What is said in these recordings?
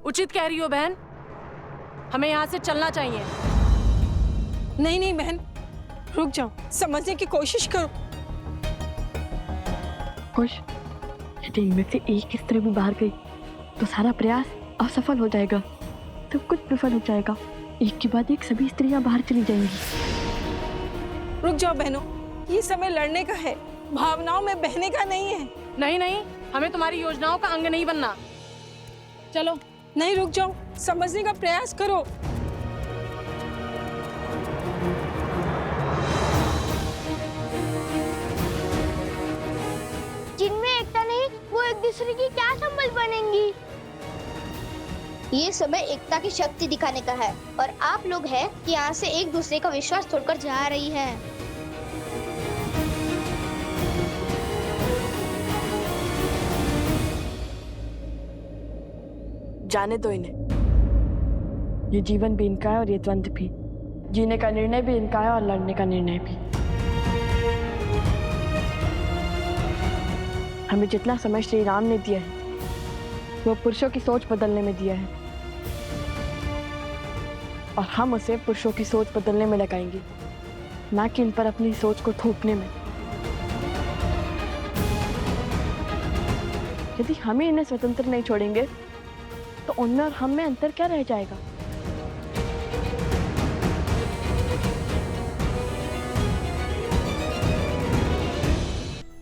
उचित कह रही हो बहन, हमें यहाँ से चलना चाहिए। नहीं नहीं बहन, रुक जाओ, समझने की कोशिश करो। खुश, यदि इनमें से एक स्त्री भी बाहर गई तो सारा प्रयास असफल हो जाएगा, सब कुछ विफल हो जाएगा। एक के बाद एक सभी स्त्रियां बाहर चली जाएंगी। रुक जाओ बहनों, ये समय लड़ने का है, भावनाओं में बहने का नहीं है। नहीं नहीं, हमें तुम्हारी योजनाओं का अंग नहीं बनना। चलो। नहीं, रुक जाओ, समझने का प्रयास करो। जिनमें एकता नहीं, वो एक दूसरे की क्या संबल बनेंगी। ये समय एकता की शक्ति दिखाने का है और आप लोग हैं कि यहाँ से एक दूसरे का विश्वास तोड़कर जा रही हैं। जाने दो इन्हें। ये जीवन भी इनका है और ये द्वंद्व भी। जीने का निर्णय भी इनका है और लड़ने का निर्णय भी। हमें जितना समय श्री राम ने दिया है वो पुरुषों की सोच बदलने में दिया है, और हम उसे पुरुषों की सोच बदलने में लगाएंगे, ना कि इन पर अपनी सोच को थोपने में। यदि हम ही इन्हें स्वतंत्र नहीं छोड़ेंगे तो उनमें और हम में अंतर क्या रह जाएगा?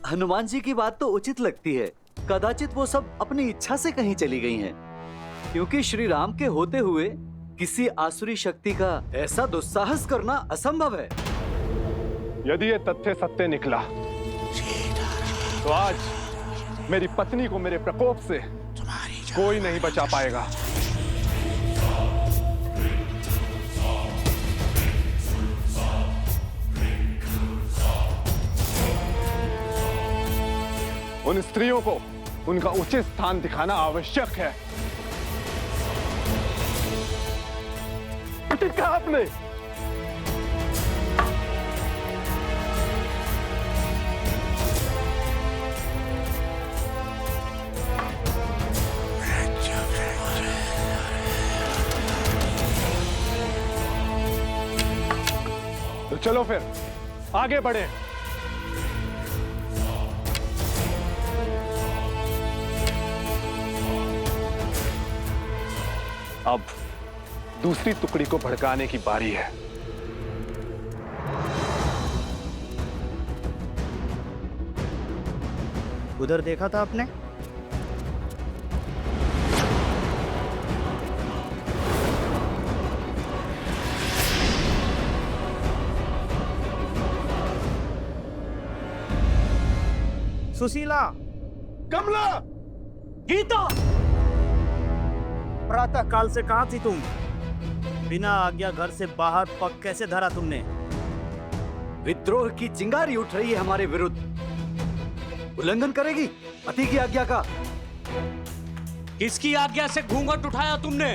हनुमान जी की बात तो उचित लगती है। कदाचित वो सब अपनी इच्छा से कहीं चली गई हैं, क्योंकि श्री राम के होते हुए किसी आसुरी शक्ति का ऐसा दुस्साहस करना असंभव है। यदि ये तथ्य सत्य निकला तो आज मेरी पत्नी को मेरे प्रकोप से कोई नहीं बचा पाएगा। उन स्त्रियों को उनका उचित स्थान दिखाना आवश्यक है। उचित कहा आपने। तो चलो फिर आगे बढ़े। अब दूसरी टुकड़ी को भड़काने की बारी है। उधर देखा था आपने? सुशीला, कमला, गीता, प्रातः काल से कहां थी तुम? बिना आज्ञा घर से बाहर पग कैसे धरा तुमने? विद्रोह की चिंगारी उठ रही है हमारे विरुद्ध। उल्लंघन करेगी पति की आज्ञा का। किसकी आज्ञा से घूंघट उठाया तुमने?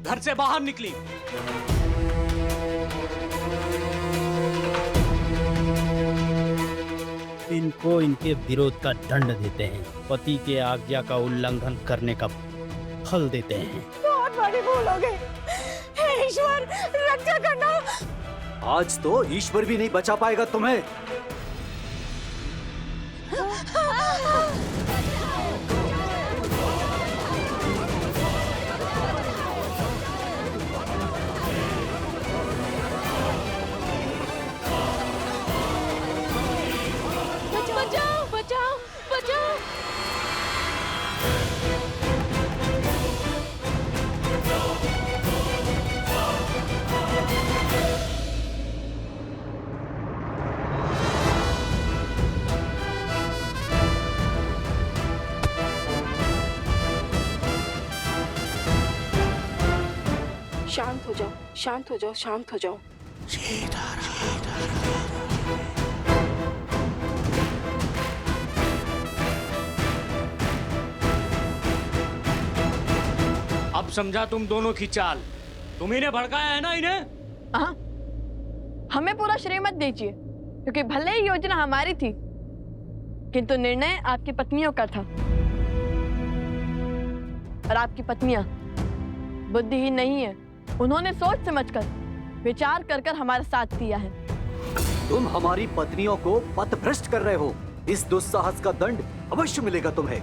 घर से बाहर निकली। इनको इनके विरोध का दंड देते हैं, पति के आज्ञा का उल्लंघन करने का फल देते हैं। बहुत बड़ी भूल हो गई। हे ईश्वर, रक्षा करना। आज तो ईश्वर भी नहीं बचा पाएगा तुम्हें। बचाओ बचाओ बचाओ। शांत हो जाओ, शांत हो जाओ, शांत हो जाओ। अब समझा तुम दोनों की चाल। तुम इन्हें भड़काया है ना इन्हें? हाँ, हमें पूरा श्रेय मत दीजिए, क्योंकि भले ही योजना हमारी थी, किंतु निर्णय आपकी पत्नियों का था। और आपकी पत्नियां बुद्धिहीन नहीं है। उन्होंने सोच समझकर, विचार कर कर हमारा साथ दिया है। तुम हमारी पत्नियों को पथभ्रष्ट कर रहे हो। इस दुस्साहस का दंड अवश्य मिलेगा तुम्हें।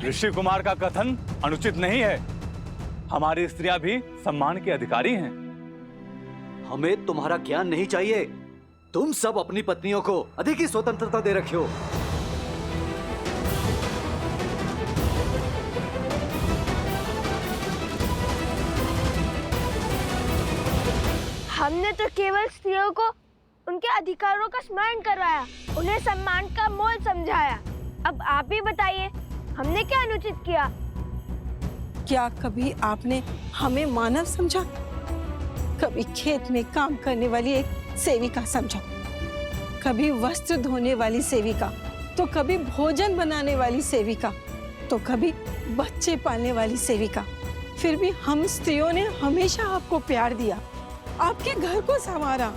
ऋषि कुमार का कथन अनुचित नहीं है। हमारी स्त्रियां भी सम्मान के अधिकारी हैं। हमें तुम्हारा ज्ञान नहीं चाहिए। तुम सब अपनी पत्नियों को अधिक ही स्वतंत्रता दे रखे हो। हमने तो केवल स्त्रियों को उनके अधिकारों का स्मरण करवाया, उन्हें सम्मान का मोल समझाया। अब आप ही बताइए, हमने क्या अनुचित किया? क्या कभी आपने हमें मानव समझा? कभी खेत में काम करने वाली एक सेविका समझा, कभी वस्त्र धोने वाली सेविका, तो कभी भोजन बनाने वाली सेविका, तो कभी बच्चे पालने वाली सेविका। फिर भी हम स्त्रियों ने हमेशा आपको प्यार दिया, आपके घर को संवारा।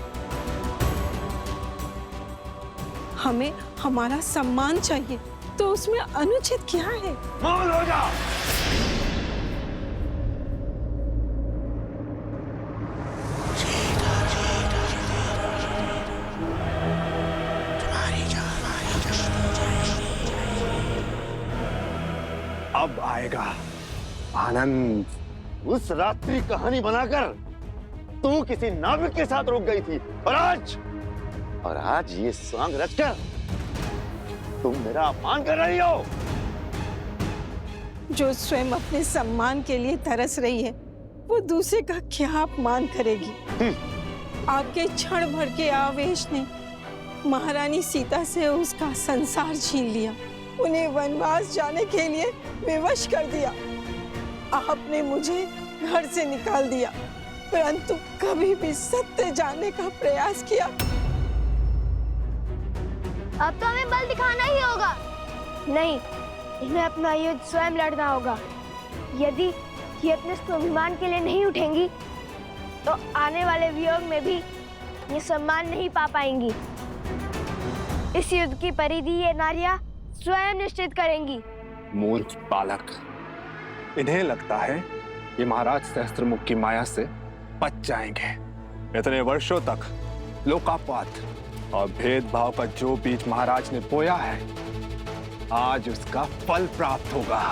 हमें हमारा सम्मान चाहिए, तो उसमें अनुचित क्या है? मौन हो जा। अब आएगा आनंद। उस रात्रि कहानी बनाकर तू किसी नाविक के साथ रुक गई थी, और आज ये सॉन्ग रचकर तुम मेरा अपमान कर रही हो। जो स्वयं अपने सम्मान के लिए तरस रही है, वो दूसरे का क्या अपमान करेगी? आपके क्षण भर के आवेश ने महारानी सीता से उसका संसार छीन लिया, उन्हें वनवास जाने के लिए विवश कर दिया। आपने मुझे घर से निकाल दिया, परंतु कभी भी सत्य जानने का प्रयास किया? अब तो हमें बल दिखाना ही होगा। नहीं, इन्हें अपना युद्ध स्वयं लड़ना होगा। यदि ये अपने स्वाभिमान के लिए नहीं उठेंगी, तो आने वाले वियोग में भी ये सम्मान नहीं पा पाएंगी। इस युद्ध की परिधि ये नारियां स्वयं निश्चित करेंगी। मूर्ख बालक, इन्हें लगता है ये महाराज सहस्त्रमुख की माया से बच जाएंगे। इतने वर्षों तक लोकापात और भेदभाव का जो बीज महाराज ने बोया है, आज उसका फल प्राप्त होगा।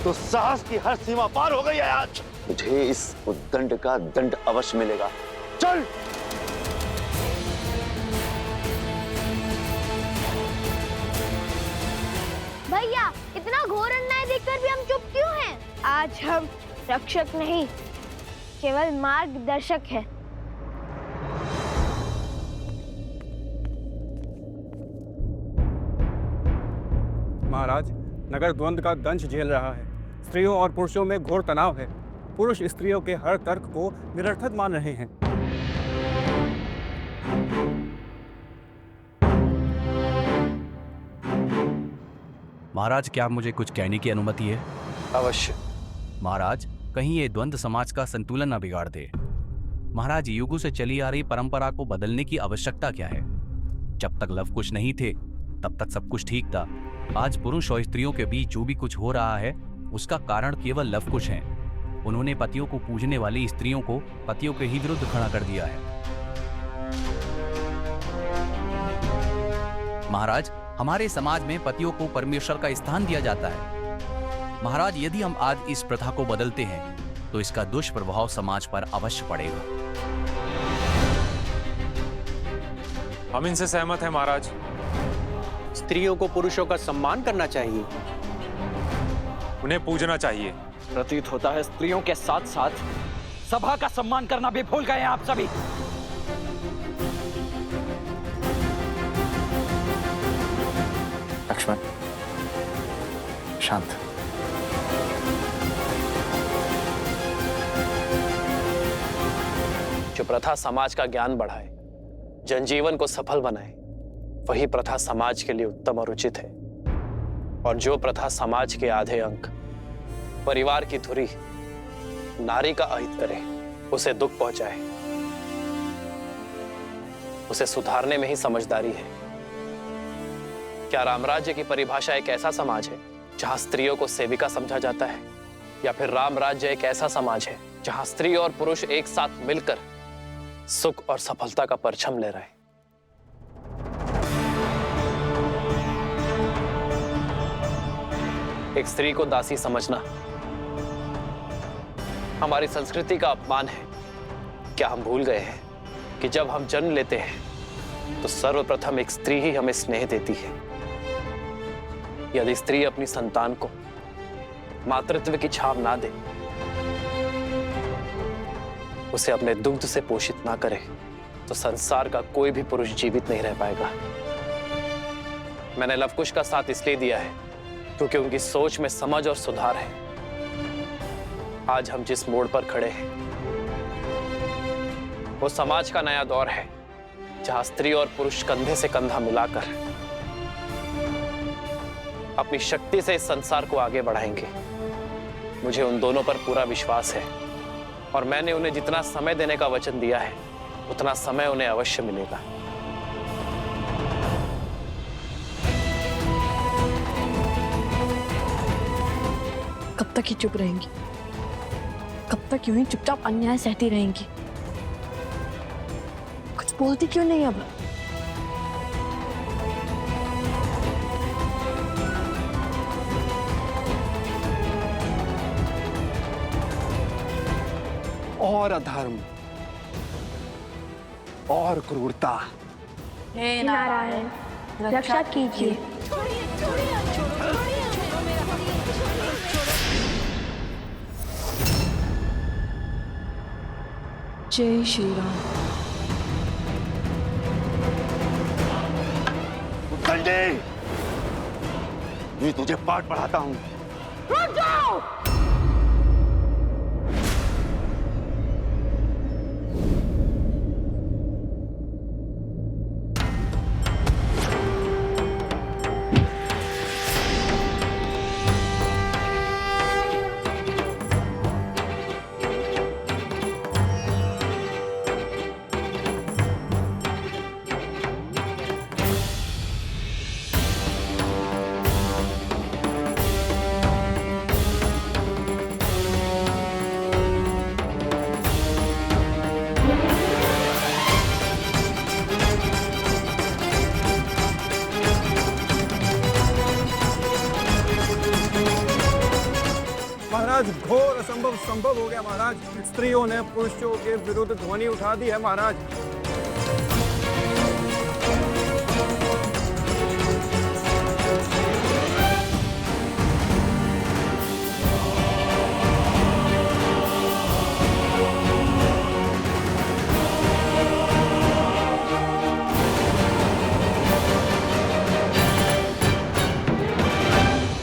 तो साहस की हर सीमा पार हो गई है आज। मुझे इस उद्दंड का दंड अवश्य मिलेगा। चल। भैया, इतना घोर अन्याय देखकर भी हम चुप क्यों हैं? आज हम रक्षक नहीं, केवल मार्गदर्शक है। महाराज, नगर द्वंद्व का दंश झेल रहा है। स्त्रियों और पुरुषों में घोर तनाव है। पुरुष स्त्रियों के हर तर्क को निरर्थक मान रहे हैं। महाराज, क्या मुझे कुछ कहने की अनुमति है? अवश्य। महाराज, कहीं ये द्वंद्व समाज का संतुलन न बिगाड़ दे। महाराज, युगों से चली आ रही परंपरा को बदलने की आवश्यकता क्या है? जब तक लव कुश नहीं थे, तब तक सब कुछ ठीक था। आज पुरुष और स्त्रियों के बीच जो भी कुछ हो रहा है, उसका कारण केवल लव कुश है। उन्होंने पतियों को पूजने वाली स्त्रियों को पतियों के ही विरुद्ध खड़ा कर दिया है। महाराज, हमारे समाज में पतियों को परमेश्वर का स्थान दिया जाता है। महाराज, यदि हम आज इस प्रथा को बदलते हैं, तो इसका दुष्प्रभाव समाज पर अवश्य पड़ेगा। हम इनसे सहमत हैं महाराज। स्त्रियों को पुरुषों का सम्मान करना चाहिए, उन्हें पूजना चाहिए। प्रतीत होता है स्त्रियों के साथ साथ सभा का सम्मान करना भी भूल गए हैं आप सभी। लक्ष्मण, शांत। जो प्रथा समाज का ज्ञान बढ़ाए, जनजीवन को सफल बनाए, वही प्रथा समाज के लिए उत्तम और उचित है। और जो प्रथा समाज के आधे अंक, परिवार की धुरी, नारी का अहित करे, उसे दुख पहुंचाए, उसे सुधारने में ही समझदारी है। क्या रामराज्य की परिभाषा एक ऐसा समाज है जहां स्त्रियों को सेविका समझा जाता है, या फिर राम राज्य एक ऐसा समाज है जहां स्त्री और पुरुष एक साथ मिलकर सुख और सफलता का परचम ले रहे हैं? एक स्त्री को दासी समझना हमारी संस्कृति का अपमान है। क्या हम भूल गए हैं कि जब हम जन्म लेते हैं तो सर्वप्रथम एक स्त्री ही हमें स्नेह देती है। यदि स्त्री अपनी संतान को मातृत्व की छाप ना दे, उसे अपने दुग्ध से पोषित ना करे, तो संसार का कोई भी पुरुष जीवित नहीं रह पाएगा। मैंने लवकुश का साथ इसलिए दिया है क्योंकि उनकी सोच में समझ और सुधार है। आज हम जिस मोड़ पर खड़े हैं वो समाज का नया दौर है जहां स्त्री और पुरुष कंधे से कंधा मिलाकर अपनी शक्ति से इस संसार को आगे बढ़ाएंगे। मुझे उन दोनों पर पूरा विश्वास है और मैंने उन्हें जितना समय देने का वचन दिया है उतना समय उन्हें अवश्य मिलेगा। कब तक ही चुप रहेंगी? कब तक यूं ही चुपचाप अन्याय सहती रहेंगी? कुछ बोलती क्यों नहीं अब? और अधर्म और क्रूरता। हे नारायण, रक्षा कीजिए। जय श्री राम। संजय, मैं तुझे पाठ पढ़ाता हूँ। रुक जाओ! महाराज, घोर असंभव संभव हो गया महाराज। स्त्रियों ने पुरुषों के विरुद्ध ध्वनि उठा दी है महाराज।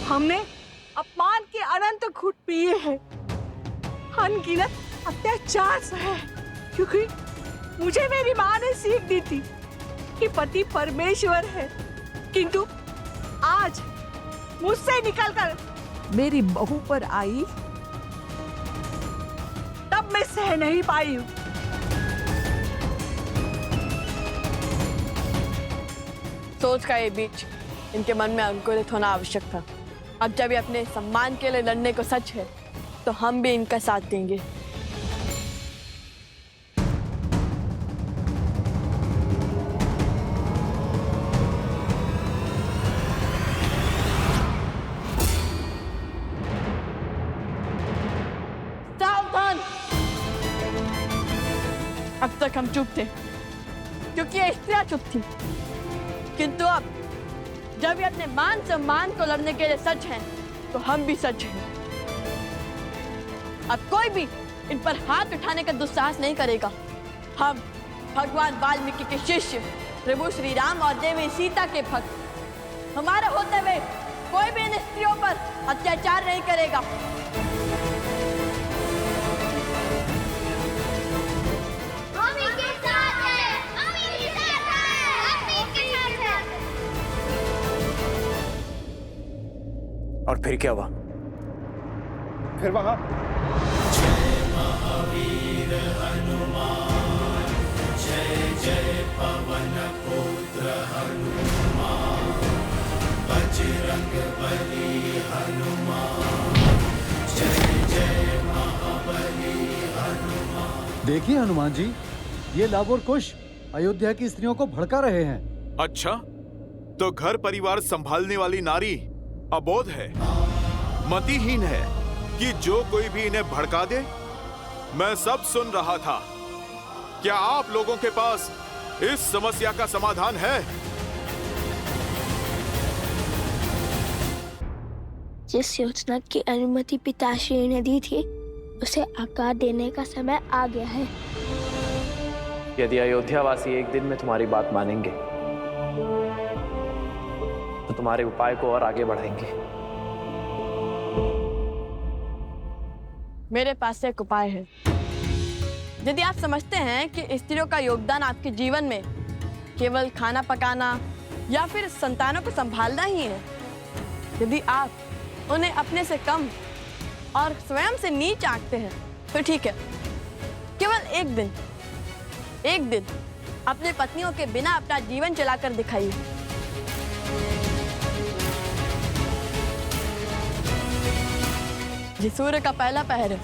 हमने अपमान के अनंत घुट पिए हैं, अनगिनत अत्याचार सहे, क्योंकि मुझे मेरी माँ ने सीख दी थी कि पति परमेश्वर है। किंतु आज मुझसे निकलकर मेरी बहू पर आई, तब मैं सह नहीं पाई हूँ। सोच का ये बीच इनके मन में अंकुरित होना आवश्यक था। अब जब ये अपने सम्मान के लिए लड़ने को सच है, तो हम भी इनका साथ देंगे। सावधान! अब तक हम चुप थे क्योंकि ये स्त्रियां चुप थी, किंतु अब जब ये अपने मान सम्मान को लड़ने के लिए सच हैं, तो हम भी सच हैं। अब कोई भी इन पर हाथ उठाने का दुस्साहस नहीं करेगा। हम भगवान वाल्मीकि के शिष्य प्रभु श्री राम और देवी सीता के भक्त, हमारे होते हुए कोई भी इन स्त्रियों पर अत्याचार नहीं करेगा। और फिर क्या हुआ? फिर वहां जय महावीर हनुमान, जय जय पवन पुत्र हनुमान। देखिए हनुमान जी, ये लाभ और कुश अयोध्या की स्त्रियों को भड़का रहे हैं। अच्छा, तो घर परिवार संभालने वाली नारी अबोध है, मतिहीन है कि जो कोई भी इन्हें भड़का दे। मैं सब सुन रहा था। क्या आप लोगों के पास इस समस्या का समाधान है? जिस योजना की अनुमति पिताश्री ने दी थी उसे आकार देने का समय आ गया है। यदि अयोध्यावासी एक दिन में तुम्हारी बात मानेंगे तो तुम्हारे उपाय को और आगे बढ़ाएंगे। मेरे पास एक उपाय है। यदि आप समझते हैं कि स्त्रियों का योगदान आपके जीवन में केवल खाना पकाना या फिर संतानों को संभालना ही है, यदि आप उन्हें अपने से कम और स्वयं से नीच आंकते हैं तो ठीक है, केवल एक दिन अपने पत्नियों के बिना अपना जीवन चलाकर दिखाइए। ये सूर्य का पहला पहर है।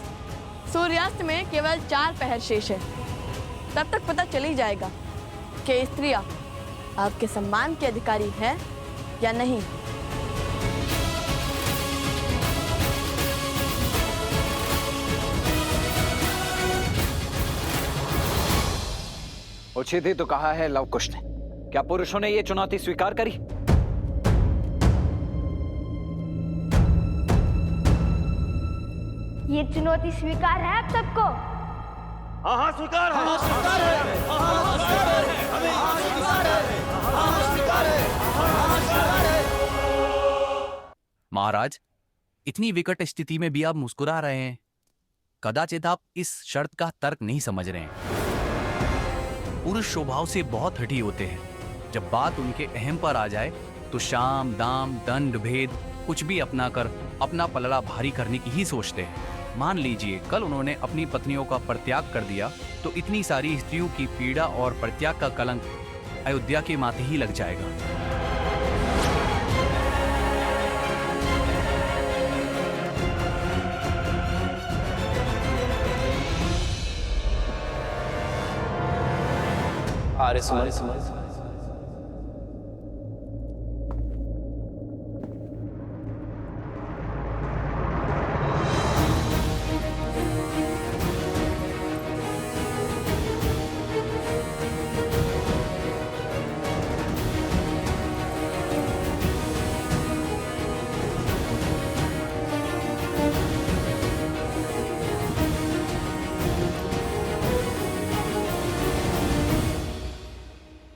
सूर्यास्त में केवल 4 पहर शेष है। तब तक पता चल ही जाएगा कि स्त्रियां आपके सम्मान के अधिकारी है या नहीं। उचित ही तो कहा है लव कुश ने। क्या पुरुषों ने ये चुनौती स्वीकार करी? ये चुनौती स्वीकार है आप सबको? हाँ हाँ स्वीकार है। हाँ स्वीकार है। हाँ स्वीकार है। हमें हाँ स्वीकार है। हाँ स्वीकार है। हाँ स्वीकार है। महाराज, इतनी विकट स्थिति में भी आप मुस्कुरा रहे हैं। कदाचित आप इस शर्त का तर्क नहीं समझ रहे हैं। पुरुष स्वभाव से बहुत हठी होते हैं। जब बात उनके अहम पर आ जाए तो शाम दाम दंड भेद कुछ भी अपना कर अपना पलड़ा भारी करने की ही सोचते हैं। मान लीजिए कल उन्होंने अपनी पत्नियों का परित्याग कर दिया तो इतनी सारी स्त्रियों की पीड़ा और परित्याग का कलंक अयोध्या के माथे ही लग जाएगा। आर्य समाज